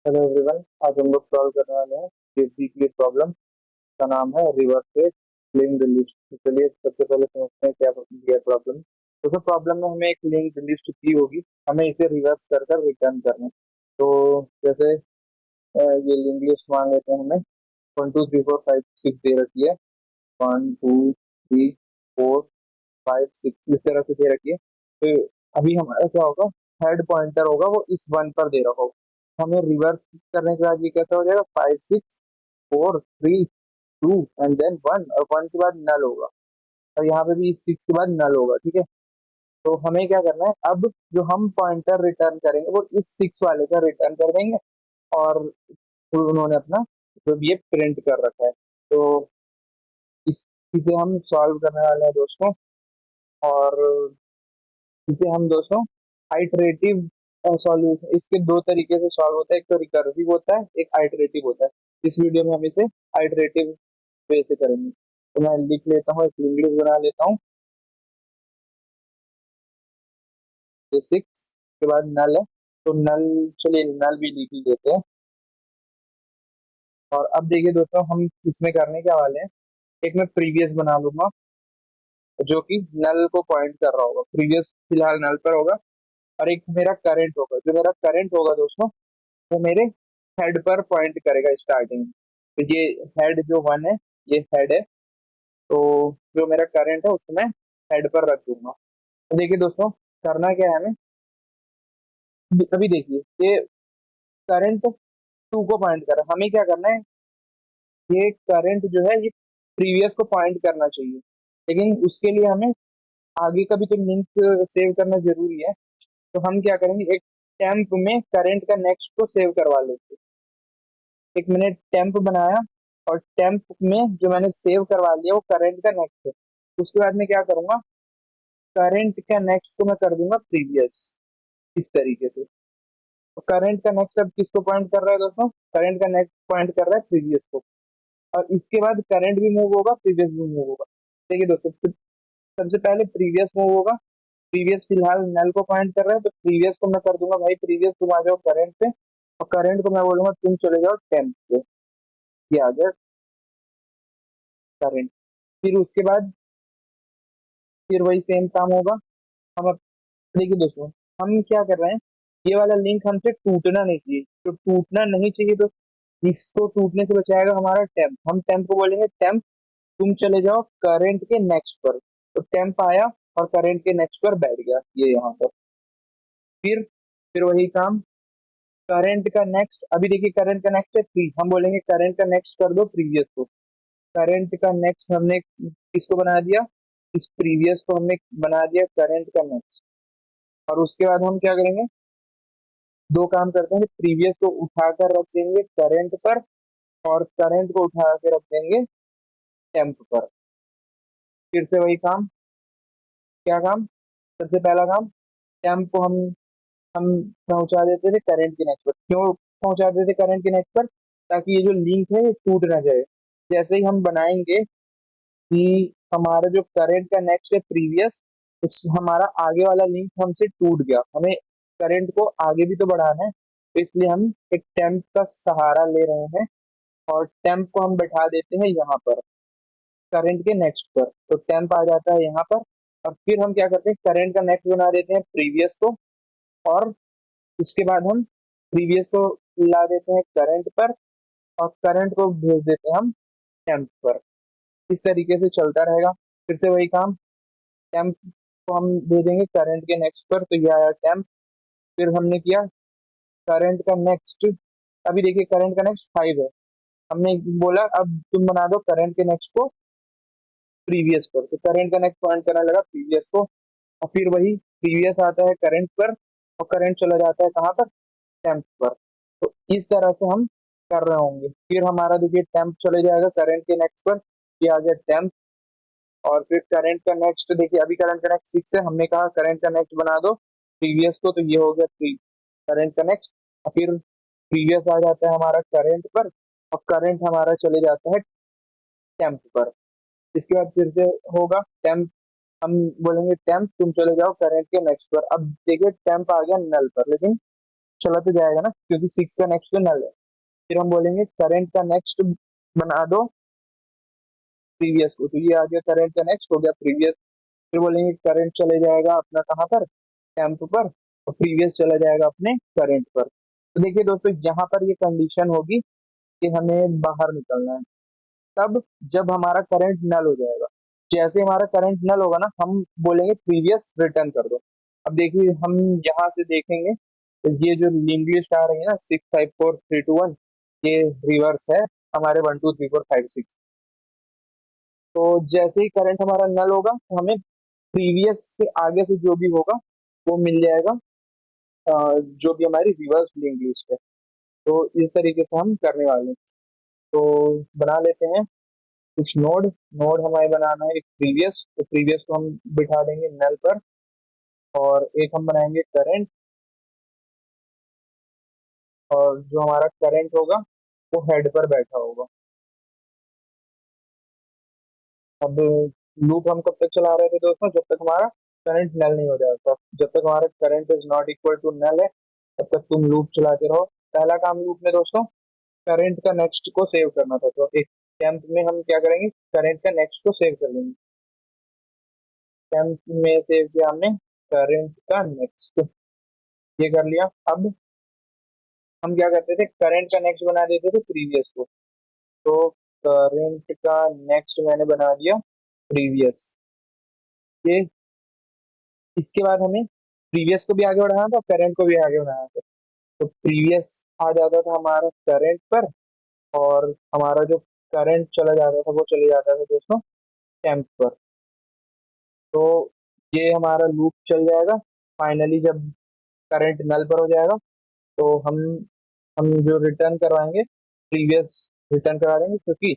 Hello everyone. आज हम लोग सॉल्व करने वाले हैं केसी की प्रॉब्लम का नाम है रिवर्स से लिंक्ड लिस्ट। तो चलिए सबसे पहले समझते हैं क्या दिया प्रॉब्लम। तो सर प्रॉब्लम में हमें एक लिंक्ड लिस्ट दी होगी, हमें इसे रिवर्स कर कर रिटर्न करना है। तो जैसे ये लिंक्ड लिस्ट मान लेते हैं, हमें 1 2 3 4 5 6 दे रखी है। 1 2 3 4 5 6 इस तरह से दे रखी है। तो अभी हमारा क्या होगा, हेड पॉइंटर होगा वो इस वन पर दे रखा होगा। हमें रिवर्स करने के बाद ये कैसा हो जाएगा, 5 6 4 3 2 एंड देन वन, और वन के बाद नल होगा, और यहाँ पे भी 6 के बाद नल होगा। ठीक है, तो हमें क्या करना है, अब जो हम पॉइंटर रिटर्न करेंगे वो इस 6 वाले का रिटर्न कर देंगे। और उन्होंने अपना जो भी ये प्रिंट कर रखा है, तो इस इसे हम सॉल्व करने वाले हैं दोस्तों। और इसे हम दोस्तों आइटरेटिव सॉल्यूशन, इसके दो तरीके से सॉल्व होता है, एक तो रिकर्सिव होता है, एक आइटरेटिव होता है। इस वीडियो में हम इसे आइटरेटिव वे से करेंगे। तो मैं लिख लेता हूँ, एक इंग्लिश बना लेता हूँ। ये 6 के बाद नल है, तो नल, चलिए नल भी लिख ही देते हैं। और अब देखिए दोस्तों, हम इसमें करने क्या वाले हैं, एक मैं प्रीवियस बना लूंगा जो कि नल को पॉइंट कर रहा होगा, प्रीवियस फिलहाल नल पर होगा। और एक मेरा करंट होगा, जो मेरा करंट होगा दोस्तों वो मेरे हेड पर पॉइंट करेगा स्टार्टिंग में। तो ये हेड जो वन है, ये हेड है। तो जो मेरा करंट है उसको मैं हेड पर रख दूंगा। तो देखिए दोस्तों, करना क्या है हमें, अभी देखिए ये करंट टू को पॉइंट कर रहा है, हमें क्या करना है, ये करंट जो है ये प्रीवियस को पॉइंट करना चाहिए। लेकिन उसके लिए हमें आगे का भी तो लिंक सेव करना जरूरी है। तो हम क्या करेंगे, एक टेम्प में करंट का नेक्स्ट को सेव करवा लेते हैं। एक मैंने टेम्प बनाया, और टेम्प में जो मैंने सेव करवा लिया वो करंट का नेक्स्ट है। उसके बाद में क्या करूंगा, करंट का नेक्स्ट को मैं कर दूंगा प्रीवियस, इस तरीके से। तो करंट का नेक्स्ट अब किसको पॉइंट कर रहा है दोस्तों, करंट का नेक्स्ट पॉइंट कर रहा है प्रीवियस को। और इसके बाद करंट भी मूव होगा, प्रीवियस भी मूव होगा। देखिए दोस्तों, सबसे पहले प्रीवियस मूव होगा। प्रीवियस फिलहाल नल को पॉइंट कर रहा है, तो प्रीवियस को मैं कर दूंगा, भाई प्रीवियस तुम आ जाओ करंट पे। और करंट को मैं बोलूंगा तुम चले जाओ टेम्प पे। ये आ गया करंट। फिर उसके बाद फिर वही सेम काम होगा। हम अब देखिए दोस्तों, हम क्या कर रहे हैं, ये वाला लिंक हमसे टूटना नहीं चाहिए। तो टूटना नहीं चाहिए, तो इसको टूटने से बचाएगा हमारा टेम्प। हम टेम्प को बोलेंगे टेम्प तुम चले जाओ करंट के नेक्स्ट पर। तो टेम्प आया और करंट के नेक्स्ट पर बैठ गया, ये यहाँ पर। फिर वही काम, करंट का नेक्स्ट, अभी देखिए करंट का नेक्स्ट है 3, हम बोलेंगे करंट का नेक्स्ट कर दो प्रीवियस को। करंट का नेक्स्ट हमने किसको बना दिया, इस प्रीवियस को हमने बना दिया करंट का नेक्स्ट। और उसके बाद हम क्या करेंगे, दो काम करते हैं, प्रीवियस को उठाकर रख देंगे करंट पर, और करंट को उठा के रख देंगे टेम्प पर। फिर से वही काम, क्या काम, सबसे पहला काम, टेम्प को हम पहुंचा देते थे करंट के नेक्स्ट पर। क्यों पहुंचा देते करंट के नेक्स्ट पर, ताकि ये जो लिंक है ये टूट ना जाए। जैसे ही हम बनाएंगे कि हमारा जो करंट का नेक्स्ट है प्रीवियस, उस हमारा आगे वाला लिंक हमसे टूट गया, हमें करंट को आगे भी तो बढ़ाना है, तो इसलिए हम एक टेम्प का सहारा ले रहे हैं। और टेम्प को हम बैठा देते हैं यहाँ पर करंट के नेक्स्ट पर, तो टेम्प आ जाता है यहाँ पर। और फिर हम क्या करते हैं, करंट का नेक्स्ट बना देते हैं प्रीवियस को, और इसके बाद हम प्रीवियस को ला देते हैं करंट पर, और करंट को भेज देते हैं हम टेम्प पर। इस तरीके से चलता रहेगा। फिर से वही काम, टेम्प को हम भेजेंगे करंट के नेक्स्ट पर, तो ये आया टेम्प। फिर हमने किया करंट का नेक्स्ट, अभी देखिए करंट का नेक्स्ट 5 है, हमने बोला अब तुम बना दो करंट के नेक्स्ट को प्रीवियस पर, तो करंट का नेक्स्ट पॉइंट करने लगा प्रीवियस को। और फिर वही प्रीवियस आता है करंट पर, और करंट चला जाता है कहाँ पर, टेम्प पर। तो इस तरह से हम कर रहे होंगे। फिर हमारा देखिए टेम्प चले जाएगा करंट के नेक्स्ट पर, ये आ गया टेम्प। और फिर करंट का नेक्स्ट, देखिए अभी करंट का नेक्स्ट 6 है, हमने कहा करंट का नेक्स्ट बना दो प्रीवियस को, तो ये हो गया 3 करंट का नेक्स्ट। और फिर प्रीवियस आ जाता है हमारा करंट पर, और करंट हमारा चले जाता है टेम्प पर। इसके बाद फिर से होगा टेम्प, हम बोलेंगे टेम्प तुम चले जाओ करंट के नेक्स्ट पर। अब देखिए टेम्प आ गया नल पर, लेकिन चला तो जाएगा ना, क्योंकि 6 का नेक्स्ट तो नल है। फिर हम बोलेंगे करंट का नेक्स्ट बना दो प्रीवियस को, तो ये आ गया करंट का नेक्स्ट हो गया प्रीवियस। फिर बोलेंगे करंट चले जाएगा अपना कहाँ पर, टेम्प पर, और प्रीवियस चला जाएगा अपने करंट पर। तो देखिए दोस्तों, यहाँ पर ये कंडीशन होगी कि हमें बाहर निकलना है, तब जब हमारा करंट नल हो जाएगा। जैसे हमारा करंट नल होगा ना, हम बोलेंगे प्रीवियस रिटर्न कर दो। अब देखिए हम यहाँ से देखेंगे तो ये जो लिंक लिस्ट आ रही है ना 6 5 4 3 2 1, ये रिवर्स है हमारे 1 2 3 4 5 6। तो जैसे ही करंट हमारा नल होगा तो हमें प्रीवियस के आगे से जो भी होगा वो मिल जाएगा, जो भी हमारी रिवर्स लिंक लिस्ट है। तो इस तरीके से हम करने वाले हैं। तो बना लेते हैं कुछ नोड। नोड हमें बनाना है एक प्रीवियस, तो प्रीवियस को हम बिठा देंगे नल पर, और एक हम बनाएंगे करंट, और जो हमारा करंट होगा वो हेड पर बैठा होगा। अब लूप हम कब तक चला रहे थे दोस्तों, जब तक हमारा करंट नल नहीं हो जाता। जब तक हमारा current is not equal to null है, तब तक तुम लूप चलाते रहो। पहला काम लूप में दोस्तों करंट का नेक्स्ट को सेव करना था, तो एक टेम्प में हम क्या करेंगे, करंट का नेक्स्ट को सेव कर लेंगे। टेम्प में सेव किया हमने करंट का नेक्स्ट, ये कर लिया। अब हम क्या करते थे, करंट का नेक्स्ट बना देते थे प्रीवियस को। तो करंट का नेक्स्ट मैंने बना दिया प्रीवियस। ये इसके बाद हमें प्रीवियस को भी आगे बढ़ाना था, करंट को भी आगे बढ़ाना था। तो प्रीवियस आ जाता था हमारा करंट पर, और हमारा जो करंट चला जाता था वो चले जाता था दोस्तों टेम्प पर। तो ये हमारा लूप चल जाएगा। फाइनली जब करंट नल पर हो जाएगा तो हम जो रिटर्न करवाएंगे प्रीवियस रिटर्न करा देंगे, क्योंकि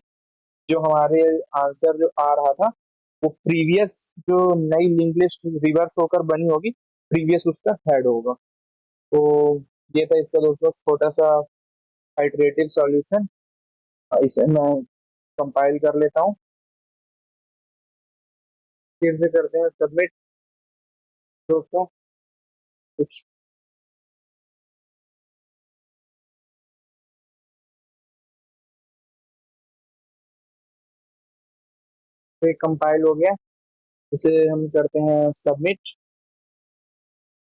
जो हमारे आंसर जो आ रहा था वो प्रीवियस जो नई लिंक लिस्ट रिवर्स होकर बनी होगी, प्रीवियस उसका हेड होगा। तो ये था इसका दोस्तों छोटा सा आइटरेटिव सॉल्यूशन। इसे मैं कंपाइल कर लेता हूँ, फिर से करते हैं सबमिट दोस्तों। कुछ कंपाइल हो गया, इसे हम करते हैं सबमिट।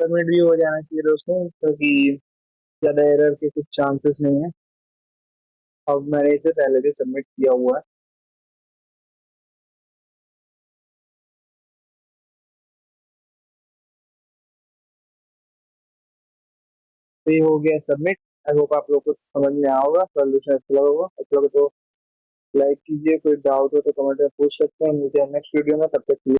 सबमिट भी हो जाना चाहिए दोस्तों, क्योंकि ज्यादा एरर के कुछ चांसेस नहीं है। अब मैंने इसे पहले भी सबमिट किया हुआ है। तो ये हो गया सबमिट। आई होप आप लोग को समझ में आया होगा, सोल्यूशन अच्छा लगा होगा। अच्छा लगा तो लाइक कीजिए, कोई डाउट हो तो कमेंट में पूछ सकते हैं। मिलते हैं नेक्स्ट वीडियो में, तब तक के लिए।